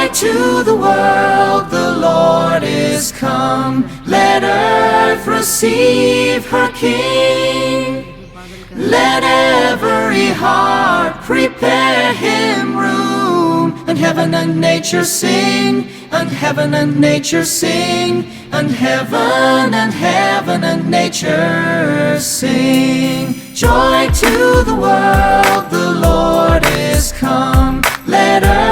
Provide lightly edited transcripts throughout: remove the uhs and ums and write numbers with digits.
Joy to the world, the Lord is come. Let earth receive her King. Let every heart prepare him room. And heaven and nature sing, and heaven and nature sing, and heaven and nature sing. Joy to the world, the Lord is come. Let earth.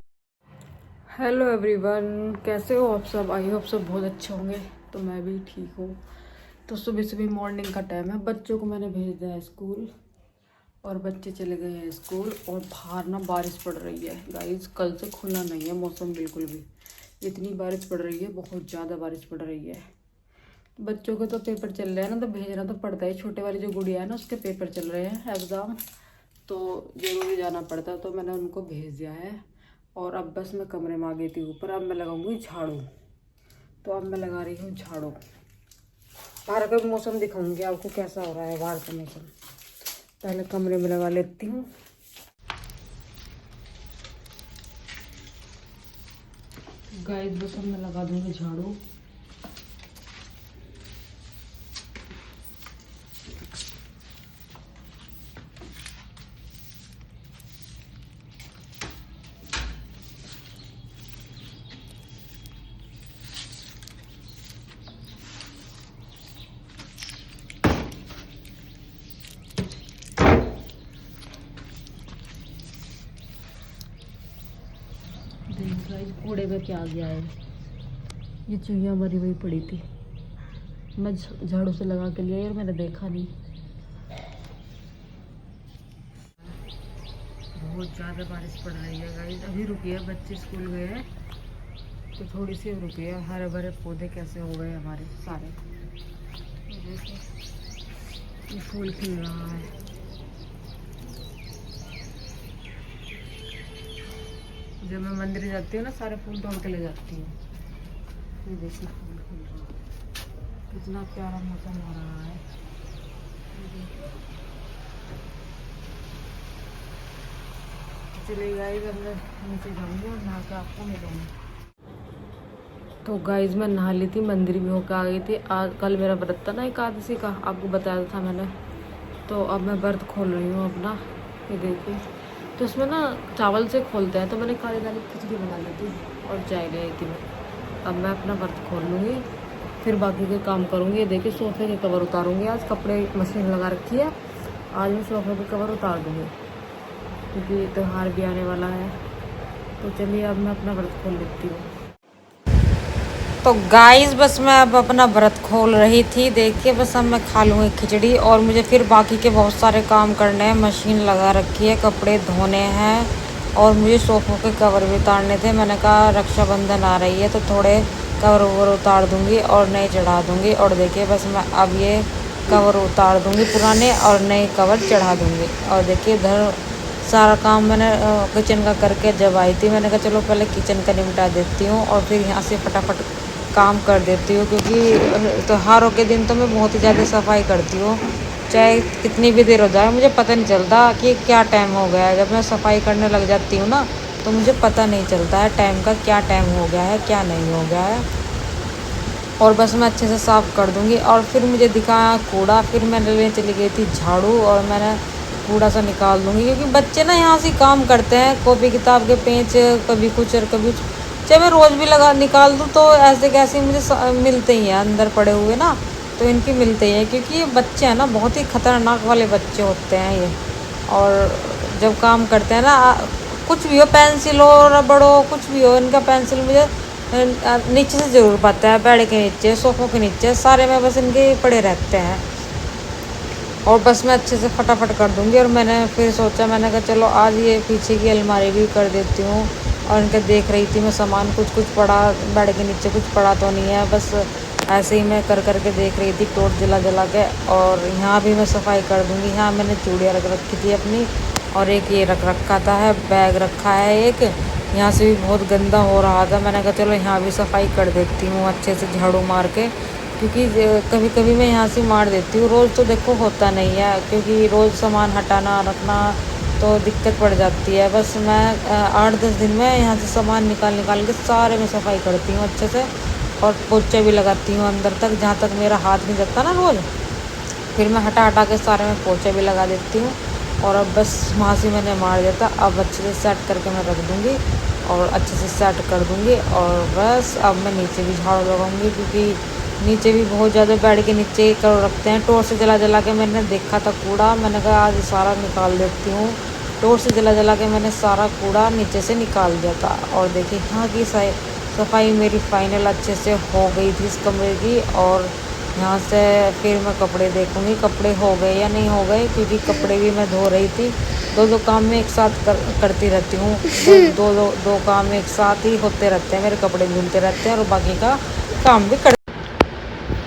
Hello everyone, कैसे हो आप सब? I hope सब बहुत अच्छे होंगे। तो मैं भी ठीक हूँ। तो सुबह सुबह मॉर्निंग का टाइम है, बच्चों को मैंने भेज दिया है स्कूल और बच्चे चले गए हैं स्कूल। और बाहर ना बारिश पड़ रही है गाइस, कल से खुला नहीं है मौसम बिल्कुल भी। इतनी बारिश पड़ रही है, बहुत ज़्यादा बारिश पड़ रही है। बच्चों के तो पेपर चल रहे हैं ना, तो भेजना तो पड़ता है। छोटे वाली जो गुड़िया है ना, उसके पेपर चल रहे हैं एग्ज़ाम, तो ज़रूरी जाना पड़ता है। तो मैंने उनको भेज दिया है। और अब बस मैं कमरे में आ गई थी ऊपर। अब मैं लगाऊंगी झाड़ू। तो अब मैं लगा रही हूँ झाड़ू। बाहर का मौसम दिखाऊंगी आपको कैसा हो रहा है बाहर का मौसम। पहले कमरे में लगा लेती हूँ। गाइस बस अब मैं लगा दूंगी झाड़ू। कूड़े में क्या आ गया है, ये चुहिया मरी हुई पड़ी थी। मैं झाड़ू से लगा के लिया और मैंने देखा नहीं। बहुत ज़्यादा बारिश पड़ रही है गाइस। अभी रुकी है, बच्चे स्कूल गए हैं तो थोड़ी सी रुकी है। हरे भरे पौधे कैसे हो गए हमारे सारे। ये फूल खिल रहा है। जब मैं मंदिर जाती हूँ ना, सारे फूल तोड़ के ले जाती हूँ। ये देखिए फूल खिल रहा है, कितना प्यारा मौसम हो रहा है। चलिए गाइस, अब मैं नीचे जाऊँगी और नहा के आपको मिलूँगी। तो गाइस मैं नहा ली थी, मंदिर भी होकर आ गई थी। आज कल मेरा व्रत था ना एकादशी का, आपको बताया था मैंने। तो अब मैं व्रत खोल रही हूँ अपना। ये देखिए, तो उसमें ना चावल से खोलते हैं, तो मैंने काली दाल की खिचड़ी बना ली थी और चाय ले आई थी मैं। अब मैं अपना व्रत खोल लूँगी, फिर बाकी के काम करूँगी। ये देखिए सोफे के कवर उतारूँगी। आज कपड़े मशीन लगा रखी है, आज मैं सोफे के कवर उतार दूँगी क्योंकि त्यौहार भी आने वाला है। तो चलिए अब मैं अपना व्रत खोल लेती हूँ। तो गाइस बस मैं अब अपना व्रत खोल रही थी। देखिए बस अब मैं खा लूँगी खिचड़ी और मुझे फिर बाकी के बहुत सारे काम करने हैं। मशीन लगा रखी है, कपड़े धोने हैं और मुझे सोफ़ों के कवर भी उतारने थे। मैंने कहा रक्षाबंधन आ रही है तो थोड़े कवर ववर उतार दूँगी और नए चढ़ा दूँगी। और देखिए बस मैं अब ये कवर उतार दूँगी पुराने और नए कवर चढ़ा दूँगी। और देखिए इधर सारा काम मैंने किचन का करके जब आई थी, मैंने कहा चलो पहले किचन का निपटा देती हूँ और फिर यहाँ से फटाफट काम कर देती हूँ। क्योंकि त्योहारों के दिन तो मैं बहुत ही ज़्यादा सफाई करती हूँ, चाहे कितनी भी देर हो जाए मुझे पता नहीं चलता कि क्या टाइम हो गया है। जब मैं सफाई करने लग जाती हूँ ना, तो मुझे पता नहीं चलता है टाइम का, क्या टाइम हो गया है क्या नहीं हो गया है। और बस मैं अच्छे से साफ़ कर दूँगी। और फिर मुझे दिखा कूड़ा, फिर मैं लेने चली गई थी झाड़ू और मैंने कूड़ा सा निकाल दूँगी। क्योंकि बच्चे ना यहाँ से काम करते हैं, कॉपी किताब के पेंच कभी कुछ और कभी चाहे मैं रोज़ भी लगा निकाल दूँ तो ऐसे कैसे मुझे मिलते ही हैं अंदर पड़े हुए ना, तो इनकी मिलते ही हैं। क्योंकि ये बच्चे हैं ना, बहुत ही ख़तरनाक वाले बच्चे होते हैं ये। और जब काम करते हैं ना, कुछ भी हो, पेंसिल हो रबड़ हो कुछ भी हो, इनका पेंसिल मुझे नीचे से ज़रूर पाता है, बेड के नीचे सोफ़ों के नीचे सारे में बस इनके पड़े रहते हैं। और बस मैं अच्छे से फटाफट कर दूँगी। और मैंने फिर सोचा, मैंने कहा चलो आज ये पीछे की अलमारी भी कर देती हूँ। और इनके देख रही थी मैं सामान, कुछ पड़ा बेड के नीचे, कुछ पड़ा तो नहीं है। बस ऐसे ही मैं कर करके देख रही थी टॉर्च जला के। और यहाँ भी मैं सफाई कर दूँगी। यहाँ मैंने चूड़ियाँ रख रखी थी अपनी, और एक ये रख रखा था है, बैग रखा है एक। यहाँ से भी बहुत गंदा हो रहा था, मैंने कहा चलो यहाँ भी सफाई कर देती हूँ अच्छे से झाड़ू मार के। क्योंकि कभी कभी मैं यहाँ से मार देती हूँ, रोज़ तो देखो होता नहीं है। क्योंकि रोज़ सामान हटाना रखना तो दिक्कत पड़ जाती है। बस मैं 8-10 दिन में यहाँ से सामान निकाल के सारे में सफाई करती हूँ अच्छे से, और पोछे भी लगाती हूँ अंदर तक, जहाँ तक मेरा हाथ नहीं जाता ना रोज़। फिर मैं हटा के सारे में पोछे भी लगा देती हूँ। और अब बस वहाँ से मैंने मार दिया था, अब अच्छे से सेट करके मैं रख दूँगी और अच्छे से सेट कर दूँगी। और बस अब मैं नीचे भी झाड़ू लगाऊँगी, क्योंकि नीचे भी बहुत ज़्यादा बेड के नीचे कर रखते हैं। टॉर्च से जला के मैंने देखा था कूड़ा, मैंने कहा आज सारा निकाल देती हूँ। टॉर्च से जला के मैंने सारा कूड़ा नीचे से निकाल दिया था। और देखिए यहाँ की सफाई मेरी फाइनल अच्छे से हो गई थी इस कमरे की। और यहाँ से फिर मैं कपड़े देखूँगी कपड़े हो गए या नहीं हो गए, क्योंकि कपड़े भी मैं धो रही थी। दो काम में एक साथ करती रहती हूँ। दो काम एक साथ ही होते रहते हैं, मेरे कपड़े धुलते रहते हैं और बाकी का काम भी कर।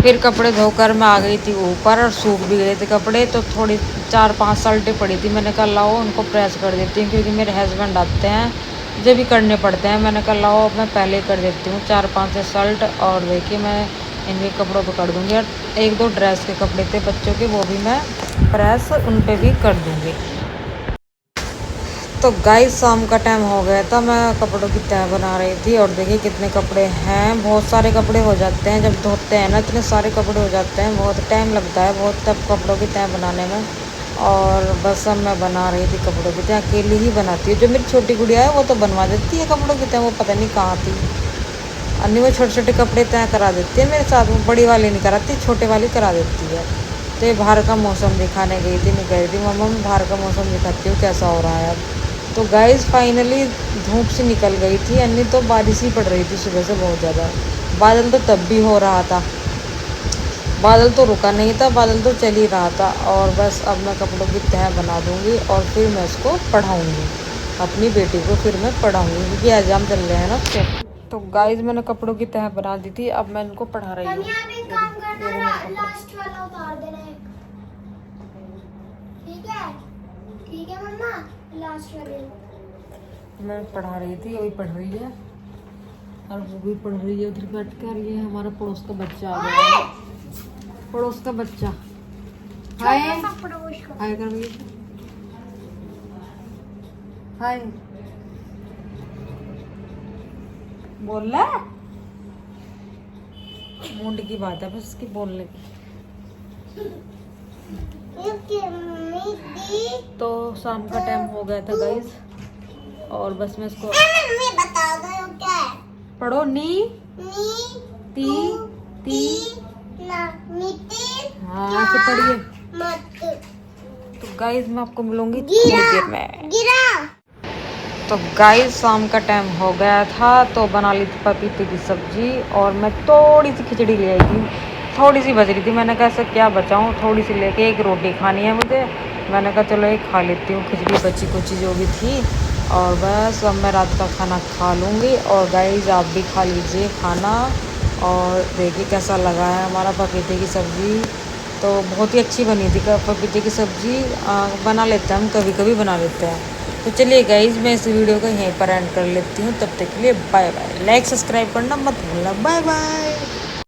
फिर कपड़े धोकर मैं आ गई थी ऊपर, और सूख भी गए थे कपड़े, तो थोड़ी 4-5 शर्टें पड़ी थी। मैंने कहा लाओ उनको प्रेस कर देती हूँ, क्योंकि मेरे हस्बैंड आते हैं मुझे भी करने पड़ते हैं। मैंने कहा लाओ मैं पहले कर देती हूँ 4-5 शर्ट, और देखिए मैं इनके कपड़ों पर कर दूँगी। और 1-2 ड्रेस के कपड़े थे बच्चों के, वो भी मैं प्रेस उन पर भी कर दूँगी। तो गाइस शाम का टाइम हो गया था, मैं कपड़ों की तह बना रही थी। और देखिए कितने कपड़े हैं, बहुत सारे कपड़े हो जाते हैं जब धोते हैं ना, इतने सारे कपड़े हो जाते हैं, बहुत टाइम लगता है बहुत तब कपड़ों की तह बनाने में। और बस अब मैं बना रही थी कपड़ों की तह, अकेली ही बनाती है। जो मेरी छोटी गुड़िया है वो तो बनवा देती है कपड़ों की तह, वो पता नहीं कहाँ थी। अन्य वो छोटे कपड़े तय करा देती है मेरे साथ, वो बड़ी वाली नहीं कराती, छोटे वाली करा देती है। तो ये बाहर का मौसम दिखाने गई थी, नहीं कह रही थी मम्मा मैं बाहर का मौसम दिखाती हूँ कैसा हो रहा है अब। तो गाइस फाइनली धूप से निकल गई थी, अन्य तो बारिश ही पड़ रही थी सुबह से बहुत ज़्यादा। बादल तो तब भी हो रहा था, बादल तो रुका नहीं था, बादल तो चल ही रहा था। और बस अब मैं कपड़ों की तह बना दूँगी और फिर मैं उसको पढ़ाऊँगी, अपनी बेटी को फिर मैं पढ़ाऊँगी, क्योंकि एग्जाम चल रहे हैं ना उसके। तो गाइस मैंने कपड़ों की तह बना दी थी, अब मैं इनको पढ़ा रही हूँ। लास्ट वाला उतार देना है, ठीक है मम्मा, लास्ट वाले मैं पढ़ा रही थी, वही पढ़ रही है और वो भी पढ़ रही है उधर बैठ कर। ये हमारा पड़ोस का बच्चा आ गया है, पड़ोस का बच्चा। हाय हाय कर भैया, हाय बोल रहा है, मुंड की बात है बस इसकी बोलने की। तो शाम का टाइम हो गया था गाइस, और बस मैं इसको बता दो क्या है। पढ़ो नी ती ती ना मिट्टी हाँ ऐसे पढ़िए। मत तो गाइस मैं आपको मिलूंगी थोड़ी गिरा देर में। गिरा। तो गाइस शाम का टाइम हो गया था, तो बना ली थी पपीते की सब्जी, और मैं थोड़ी सी खिचड़ी ले आई थी, थोड़ी सी बच रही थी। मैंने कहा ऐसा क्या बचाऊं, थोड़ी सी लेके, एक रोटी खानी है मुझे। मैंने कहा चलो एक खा लेती हूँ, खिचड़ी बची कुची जो भी थी। और बस अब मैं रात का खाना खा लूँगी। और गाइस आप भी खा लीजिए खाना, और देखिए कैसा लगा है हमारा पपीते की सब्ज़ी। तो बहुत ही अच्छी बनी थी पपीते की सब्ज़ी, बना लेते हैं हम, कभी कभी बना लेते हैं। तो चलिए गाइज मैं इस वीडियो को यहीं पर एंड कर लेती हूँ, तब तक के लिए बाय बाय। लाइक सब्सक्राइब करना मत भूलना, बाय बाय।